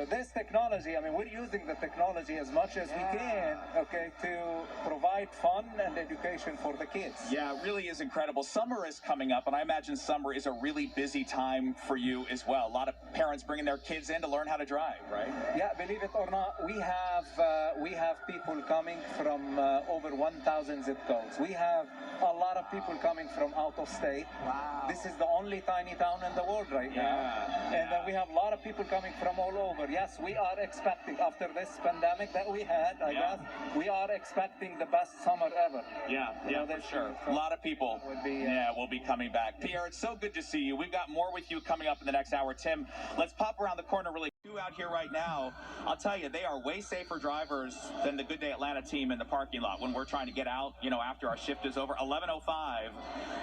this technology, I mean, we're using the technology as much as we can, okay, to provide fun and education for the kids. Yeah, it really is incredible. Summer is coming up, and I imagine summer is a really busy time for you as well. A lot of parents bringing their kids in to learn how to drive, right? Yeah, believe it or not, we have people coming from over 1,000 zip codes. We have a lot of people coming from out of state. Wow. This is the only tiny town in the world right now. And then we have a lot of people coming from all over. Yes, we are expecting, after this pandemic that we had, I guess, we are expecting the best summer ever. Yeah, for sure. A lot of people will be coming back. Pierre, it's so good to see you. We've got more with you coming up in the next hour. Tim, let's pop around the corner really quick. Out here right now, I'll tell you, they are way safer drivers than the Good Day Atlanta team in the parking lot when we're trying to get out, after our shift is over. 11:05.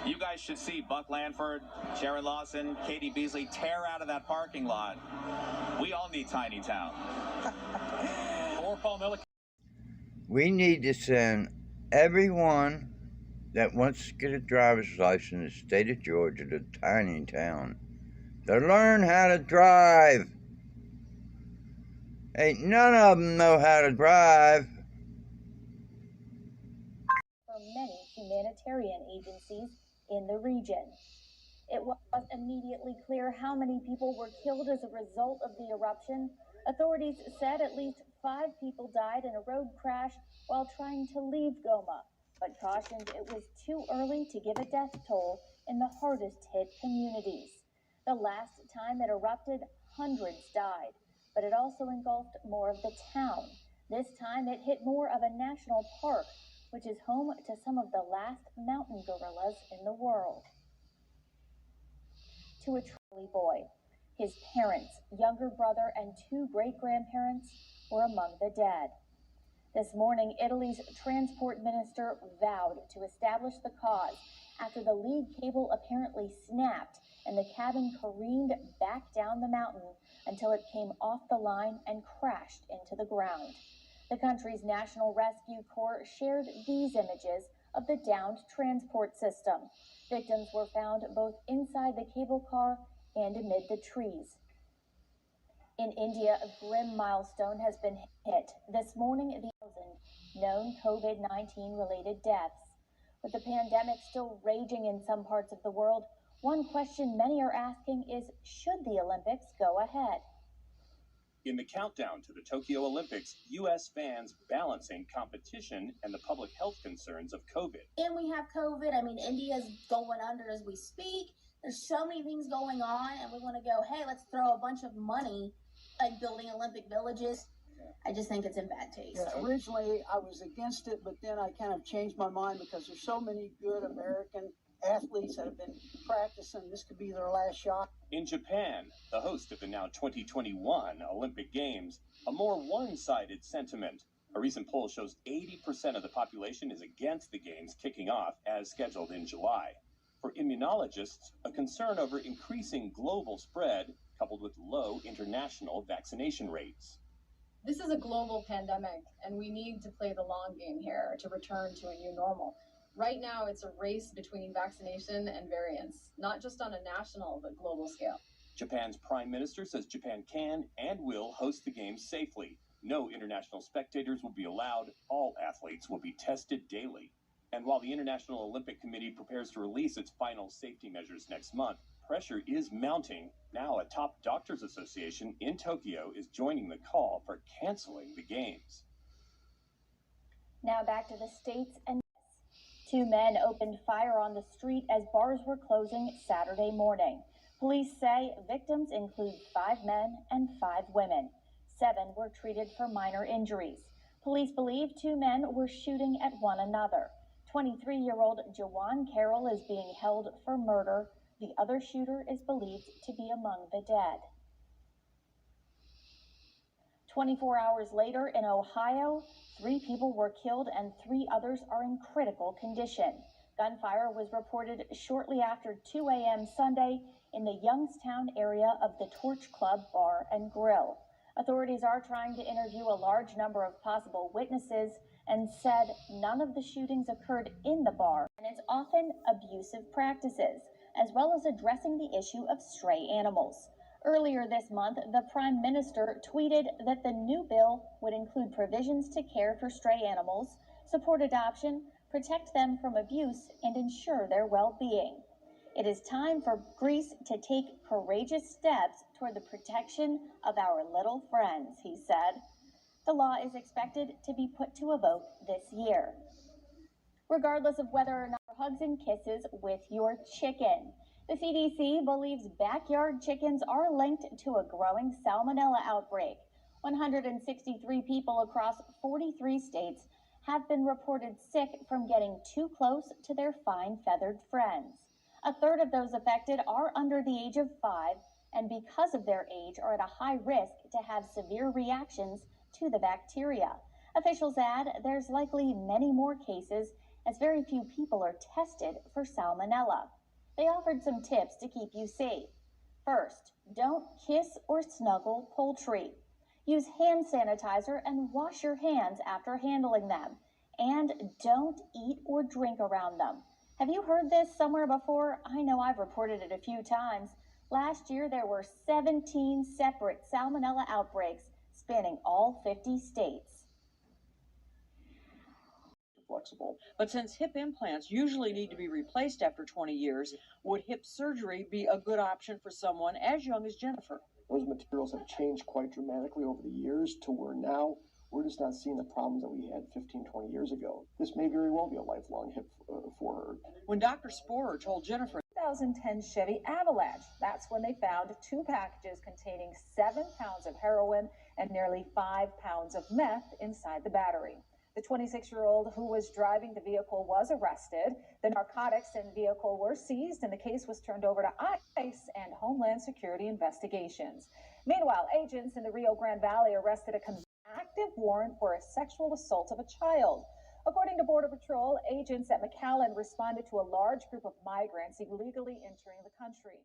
You guys should see Buck Lanford, Sharon Lawson, Katie Beasley tear out of that parking lot. We all need Tiny Town. For Paul Milliken. We need to send everyone that wants to get a driver's license in the state of Georgia to Tiny Town to learn how to drive. Ain't none of them know how to drive. For many humanitarian agencies in the region. It was immediately clear how many people were killed as a result of the eruption. Authorities said at least 5 people died in a road crash while trying to leave Goma, but cautioned it was too early to give a death toll in the hardest hit communities. The last time it erupted, hundreds died, but it also engulfed more of the town. This time it hit more of a national park, which is home to some of the last mountain gorillas in the world. To a Trolley boy, his parents, younger brother, and 2 great-grandparents were among the dead. This morning, Italy's transport minister vowed to establish the cause after the lead cable apparently snapped and the cabin careened back down the mountain until it came off the line and crashed into the ground. The country's National Rescue Corps shared these images of the downed transport system. Victims were found both inside the cable car and amid the trees. In India, a grim milestone has been hit. This morning, the 1,000 known COVID-19 related deaths. With the pandemic still raging in some parts of the world, one question many are asking is, should the Olympics go ahead? In the countdown to the Tokyo Olympics, U.S. fans balancing competition and the public health concerns of COVID. And we have COVID. I mean, India's going under as we speak. There's so many things going on, and we want to go, hey, let's throw a bunch of money like building Olympic villages. I just think it's in bad taste. Yeah, originally, I was against it, but then I kind of changed my mind because there's so many good American athletes that have been practicing. This could be their last shot. In Japan, the host of the now 2021 Olympic Games, a more one-sided sentiment. A recent poll shows 80% of the population is against the Games kicking off as scheduled in July. For immunologists, a concern over increasing global spread coupled with low international vaccination rates. This is a global pandemic, and we need to play the long game here to return to a new normal. Right now, it's a race between vaccination and variants, not just on a national but global scale. Japan's prime minister says Japan can and will host the Games safely. No international spectators will be allowed. All athletes will be tested daily. And while the International Olympic Committee prepares to release its final safety measures next month, pressure is mounting. Now a top doctors association in Tokyo is joining the call for canceling the Games. Now back to the states and 2 men opened fire on the street as bars were closing Saturday morning. Police say victims include 5 men and 5 women. 7 were treated for minor injuries. Police believe 2 men were shooting at one another. 23-year-old Jawan Carroll is being held for murder. The other shooter is believed to be among the dead. 24 hours later in Ohio, 3 people were killed and 3 others are in critical condition. Gunfire was reported shortly after 2 a.m. Sunday in the Youngstown area of the Torch Club Bar and Grill. Authorities are trying to interview a large number of possible witnesses and said none of the shootings occurred in the bar and its often abusive practices, as well as addressing the issue of stray animals. Earlier this month, the Prime Minister tweeted that the new bill would include provisions to care for stray animals, support adoption, protect them from abuse, and ensure their well-being. It is time for Greece to take courageous steps toward the protection of our little friends, he said. The law is expected to be put to a vote this year. Regardless of whether or not hugs and kisses with your chicken, the CDC believes backyard chickens are linked to a growing salmonella outbreak. 163 people across 43 states have been reported sick from getting too close to their fine feathered friends. A third of those affected are under the age of 5, and because of their age are at a high risk to have severe reactions to the bacteria. Officials add there's likely many more cases as very few people are tested for salmonella. They offered some tips to keep you safe. First, don't kiss or snuggle poultry. Use hand sanitizer and wash your hands after handling them. And don't eat or drink around them. Have you heard this somewhere before? I know I've reported it a few times. Last year, there were 17 separate salmonella outbreaks spanning all 50 states. Flexible. But since hip implants usually need to be replaced after 20 years, would hip surgery be a good option for someone as young as Jennifer? Those materials have changed quite dramatically over the years to where now we're just not seeing the problems that we had 15, 20 years ago. This may very well be a lifelong hip for her. When Dr. Sporer told Jennifer 2010 Chevy Avalanche, that's when they found 2 packages containing 7 pounds of heroin and nearly 5 pounds of meth inside the battery. The 26-year-old who was driving the vehicle was arrested. The narcotics in the vehicle were seized, and the case was turned over to ICE and Homeland Security investigations. Meanwhile, agents in the Rio Grande Valley arrested a active warrant for a sexual assault of a child. According to Border Patrol, agents at McAllen responded to a large group of migrants illegally entering the country.